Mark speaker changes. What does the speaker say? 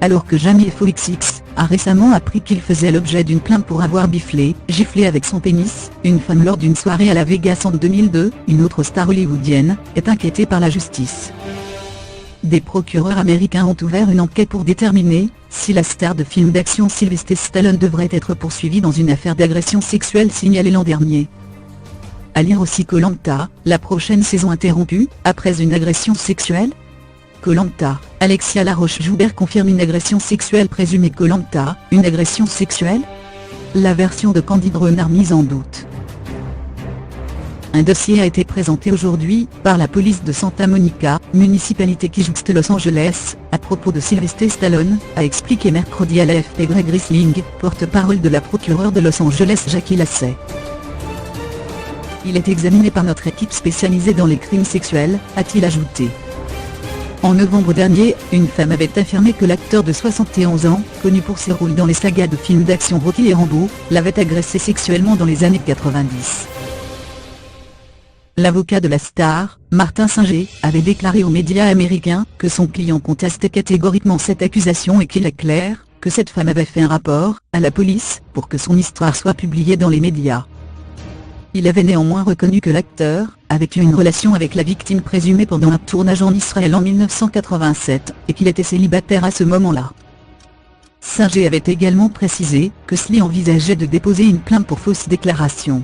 Speaker 1: alors que Jamie FOXX a récemment appris qu'il faisait l'objet d'une plainte pour avoir giflé avec son pénis une femme lors d'une soirée à la Vegas en 2002, une autre star hollywoodienne est inquiétée par la justice. Des procureurs américains ont ouvert une enquête pour déterminer si la star de films d'action Sylvester Stallone devrait être poursuivie dans une affaire d'agression sexuelle signalée l'an dernier. À lire aussi Koh-Lanta, la prochaine saison interrompue, après une agression sexuelle. Koh-Lanta, Alexia Laroche-Joubert confirme une agression sexuelle présumée. Koh-Lanta, une agression sexuelle? La version de Candide Renard mise en doute. Un dossier a été présenté aujourd'hui par la police de Santa Monica, municipalité qui jouxte Los Angeles, à propos de Sylvester Stallone, a expliqué mercredi à l'AFP Greg Risling, porte-parole de la procureure de Los Angeles Jackie Lacey. Il est examiné par notre équipe spécialisée dans les crimes sexuels, a-t-il ajouté. En novembre dernier, une femme avait affirmé que l'acteur de 71 ans, connu pour ses rôles dans les sagas de films d'action Rocky et Rambo, l'avait agressé sexuellement dans les années 90. L'avocat de la star, Martin Singer, avait déclaré aux médias américains que son client contestait catégoriquement cette accusation et qu'il est clair que cette femme avait fait un rapport à la police pour que son histoire soit publiée dans les médias. Il avait néanmoins reconnu que l'acteur avait eu une relation avec la victime présumée pendant un tournage en Israël en 1987, et qu'il était célibataire à ce moment-là. Singer avait également précisé que Sly envisageait de déposer une plainte pour fausse déclaration.